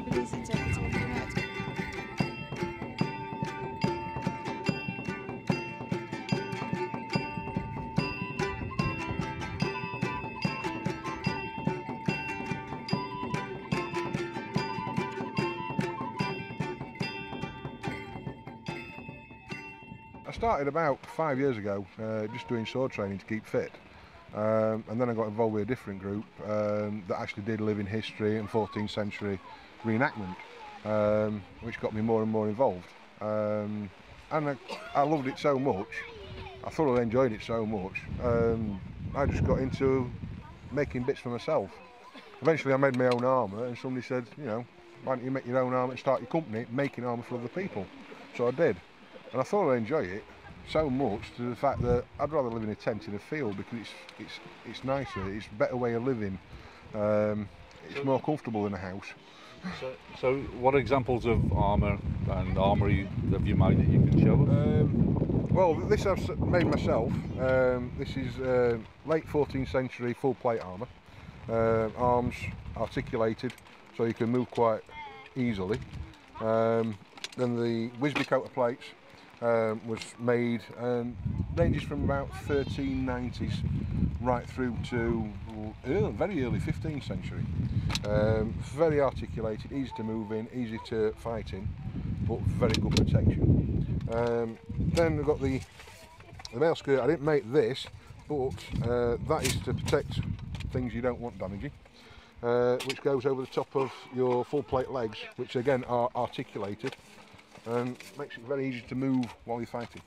nobody's interpreting what you heard. I started about 5 years ago, just doing sword training to keep fit. And then I got involved with a different group that actually did living history and 14th century reenactment, which got me more and more involved. And I loved it so much, I thoroughly enjoyed it so much, I just got into making bits for myself. Eventually I made my own armour, and somebody said, you know, why don't you make your own armour and start your company making armour for other people? So I did. And I thoroughly enjoy it so much, to the fact that I'd rather live in a tent in a field, because it's nicer, it's a better way of living, it's more comfortable than a house. So what examples of armour and armoury have you made that you can show us? Well, this I've made myself. This is late 14th century full plate armour, arms articulated so you can move quite easily. Then the Wisby coat of plates was made, and ranges from about 1390s right through to very early 15th century. Very articulated, easy to move in, easy to fight in, but very good protection. Then we've got the mail skirt. I didn't make this, but that is to protect things you don't want damaging, which goes over the top of your full plate legs, which again are articulated, and makes it very easy to move while you're fighting.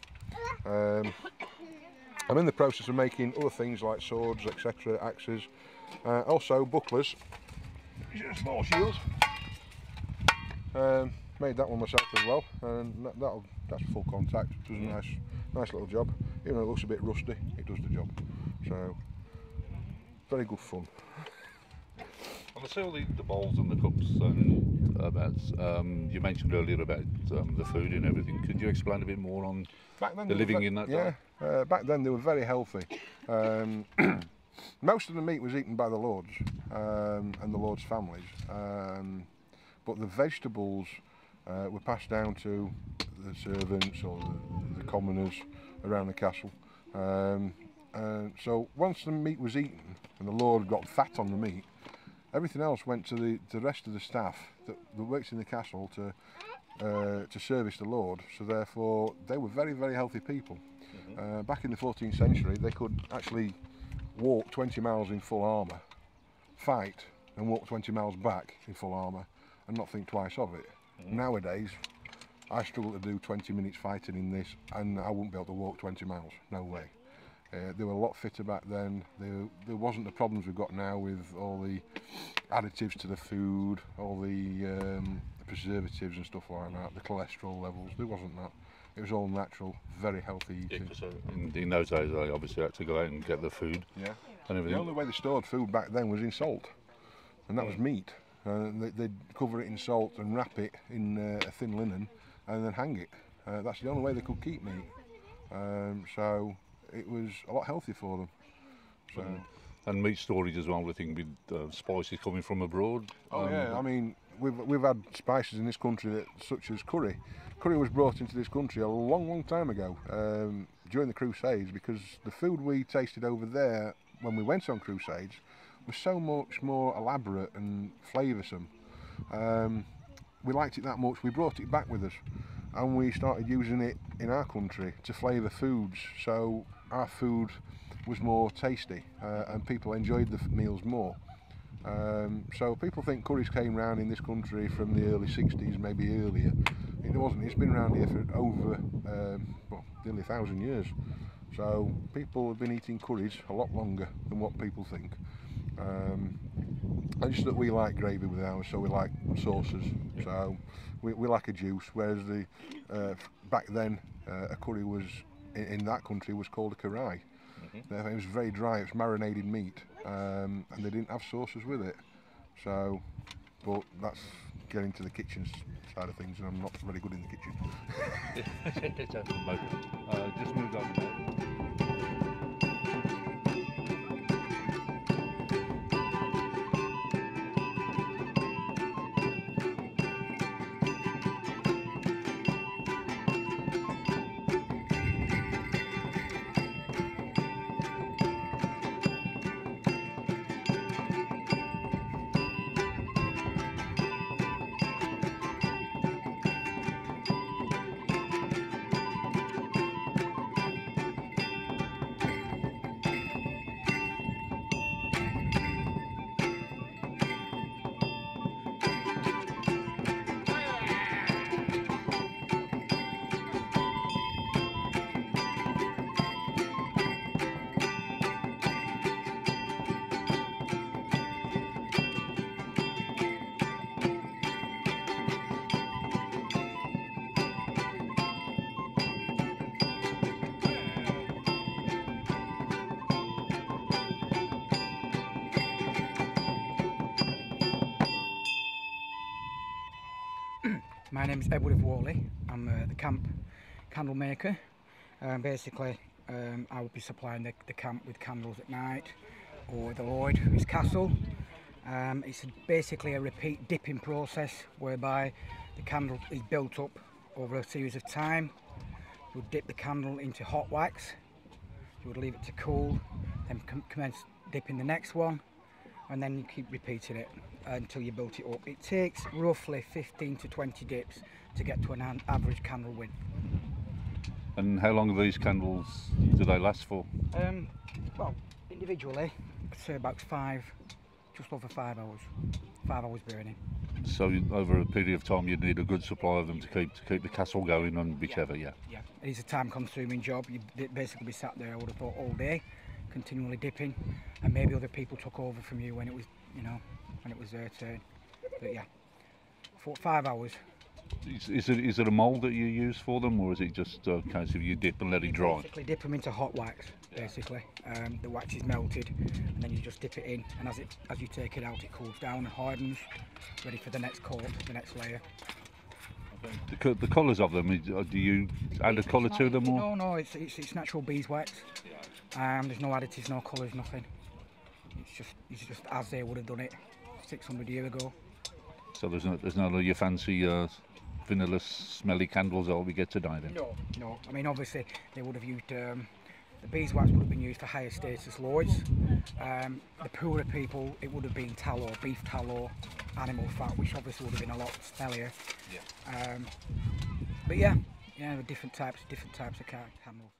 I'm in the process of making other things like swords, etc., axes, also bucklers, small shields. Made that one myself as well, and that's full contact. It was a nice little job. Even though it looks a bit rusty, it does the job. So very good fun. I see all the bowls and the cups and you mentioned earlier about the food and everything. Could you explain a bit more on the living in that time? Yeah, back then they were very healthy. Most of the meat was eaten by the lords and the lords' families, but the vegetables were passed down to the servants or the commoners around the castle. So once the meat was eaten and the lord got fat on the meat, everything else went to the rest of the staff that worked in the castle to service the lord. So therefore they were very, very healthy people. Back in the 14th century they could actually walk 20 miles in full armour, fight and walk 20 miles back in full armour and not think twice of it. Nowadays I struggle to do 20 minutes fighting in this, and I wouldn't be able to walk 20 miles, no way. They were a lot fitter back then. There wasn't the problems we've got now with all the additives to the food, all the preservatives and stuff like that, the cholesterol levels. There wasn't that. It was all natural, very healthy eating. Yeah, in those days they obviously had to go out and get the food. Yeah. And everything. The only way they stored food back then was in salt, and that was meat. They'd cover it in salt and wrap it in a thin linen and then hang it. That's the only way they could keep meat. So it was a lot healthier for them. So. And meat storage as well, I think, with spices coming from abroad. Oh yeah, I mean, we've had spices in this country such as curry. Curry was brought into this country a long time ago, during the Crusades, because the food we tasted over there when we went on Crusades was so much more elaborate and flavoursome. We liked it that much, we brought it back with us, and we started using it in our country to flavour foods, so our food was more tasty and people enjoyed the meals more. So people think curries came round in this country from the early 60s, maybe earlier. It wasn't. It's been around here for over nearly 1,000 years. So people have been eating curries a lot longer than what people think. And just that we like gravy with ours, so we like sauces. So we like a juice, whereas back then a curry was in that country was called a karai. It was very dry. It was marinated meat, and they didn't have sauces with it. So, but that's getting to the kitchen side of things, and I'm not very good in the kitchen. Just moved on. My name is Edward of Worley. I'm the camp candle maker. Basically, I will be supplying the camp with candles at night, or the Tutbury Castle. It's basically a repeat dipping process whereby the candle is built up over a series of time. You would dip the candle into hot wax, you would leave it to cool, then commence dipping the next one, and then you keep repeating it until you built it up. It takes roughly 15 to 20 dips to get to an average candle width. And how long are these candles, do they last for? Well, individually, I'd say about just over 5 hours. 5 hours burning. So over a period of time you'd need a good supply of them to keep the castle going on whichever, yeah. Yeah, it is a time-consuming job. You'd basically be sat there, I would have thought, all day, continually dipping, and maybe other people took over from you when it was, when it was their turn. But yeah, for 5 hours. Is it a mould that you use for them, or is it just a case of you dip and let it dry? Basically dip them into hot wax, basically. The wax is melted, and then you just dip it in, and as you take it out, it cools down and hardens, ready for the next coat, the next layer. The colours of them, do you add a colour to them? Or? No, it's natural beeswax. There's no additives, no colours, nothing. It's just as they would have done it 600 years ago. So there's none of your fancy vanilla smelly candles that we get today then? No. I mean, obviously they would have used the beeswax would have been used for higher status lords. The poorer people, it would have been tallow, beef tallow, animal fat, which obviously would have been a lot smellier. Yeah. But yeah, different types of candles.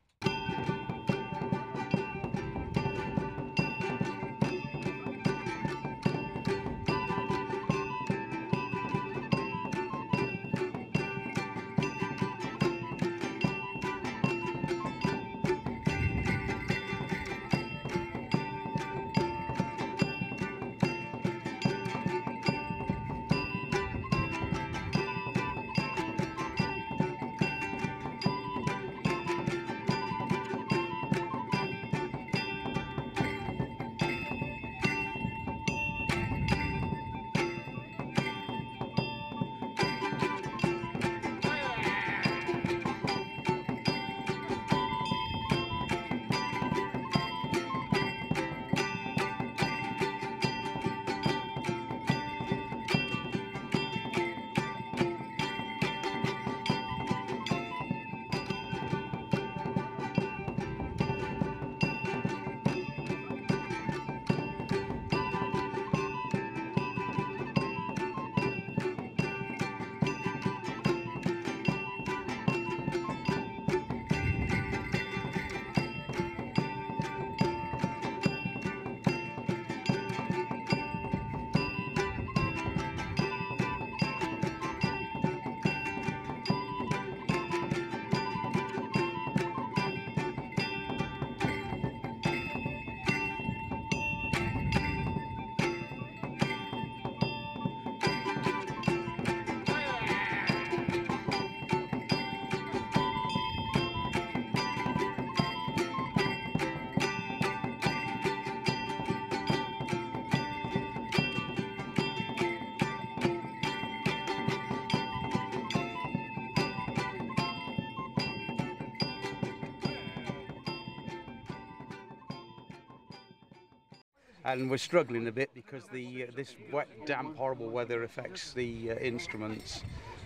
And we're struggling a bit because this wet, damp, horrible weather affects the instruments.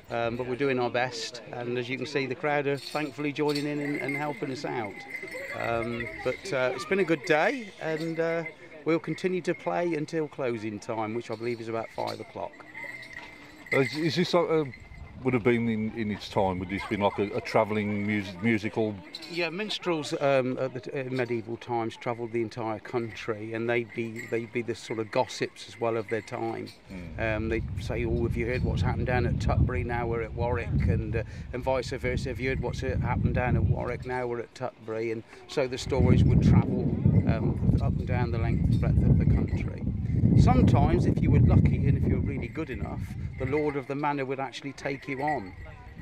But we're doing our best, and as you can see, the crowd are thankfully joining in and helping us out. But it's been a good day, and we'll continue to play until closing time, which I believe is about 5 o'clock. Is this like would have been in its time? Would this been like a travelling musical? Yeah, minstrels at the medieval times travelled the entire country, and they'd be the sort of gossips as well of their time. They'd say, "Oh, have you heard what's happened down at Tutbury? Now we're at Warwick," and vice versa. "Have you heard what's happened down at Warwick? Now we're at Tutbury." And so the stories would travel up and down the length and breadth of the country. Sometimes, if you were lucky and if you were really good enough, the lord of the manor would actually take you on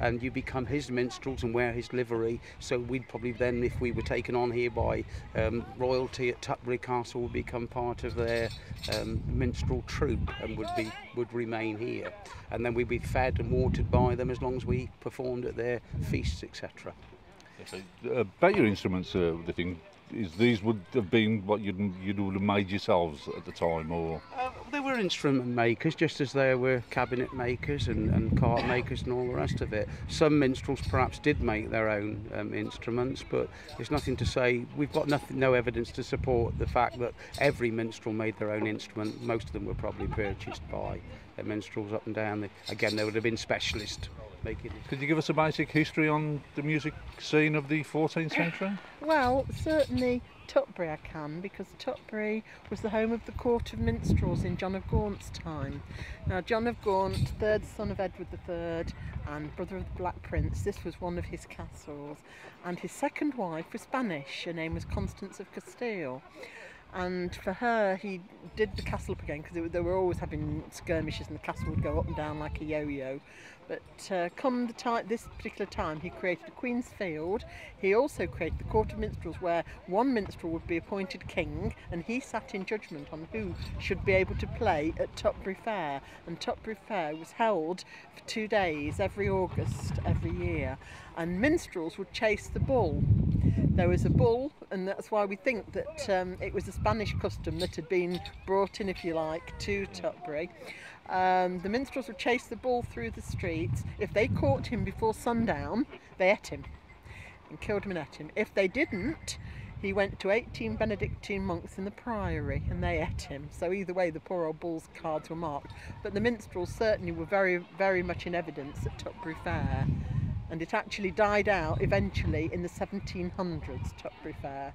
and you become his minstrels and wear his livery. So we'd probably then, if we were taken on here by royalty at Tutbury Castle, would become part of their minstrel troupe and would remain here. And then we'd be fed and watered by them as long as we performed at their feasts, etc. About your instruments, the thing is, these would have been what you'd would have made yourselves at the time, or? There were instrument makers, just as there were cabinet makers and cart makers and all the rest of it. Some minstrels perhaps did make their own instruments, but there's nothing to say. We've got no evidence to support the fact that every minstrel made their own instrument. Most of them were probably purchased by minstrels up and down. Again, there would have been specialists making it. Could you give us a basic history on the music scene of the 14th century? Well, certainly Tutbury I can, because Tutbury was the home of the court of minstrels in John of Gaunt's time. Now, John of Gaunt, third son of Edward III and brother of the Black Prince, this was one of his castles, and his second wife was Spanish. Her name was Constance of Castile. And for her, he did the castle up again, because they were always having skirmishes and the castle would go up and down like a yo-yo. But come this particular time, he created a Queen's Field. He also created the Court of Minstrels, where one minstrel would be appointed king, and he sat in judgment on who should be able to play at Tutbury Fair. And Tutbury Fair was held for 2 days every August every year, and minstrels would chase the bull. There was a bull, and that's why we think that it was a Spanish custom that had been brought in, if you like, to Tutbury. The minstrels would chase the bull through the streets. If they caught him before sundown, they ate him and killed him and ate him. If they didn't, he went to 18 Benedictine monks in the priory and they ate him. So either way, the poor old bull's cards were marked. But the minstrels certainly were very, very much in evidence at Tutbury Fair. And it actually died out eventually in the 1700s, Tutbury Fair.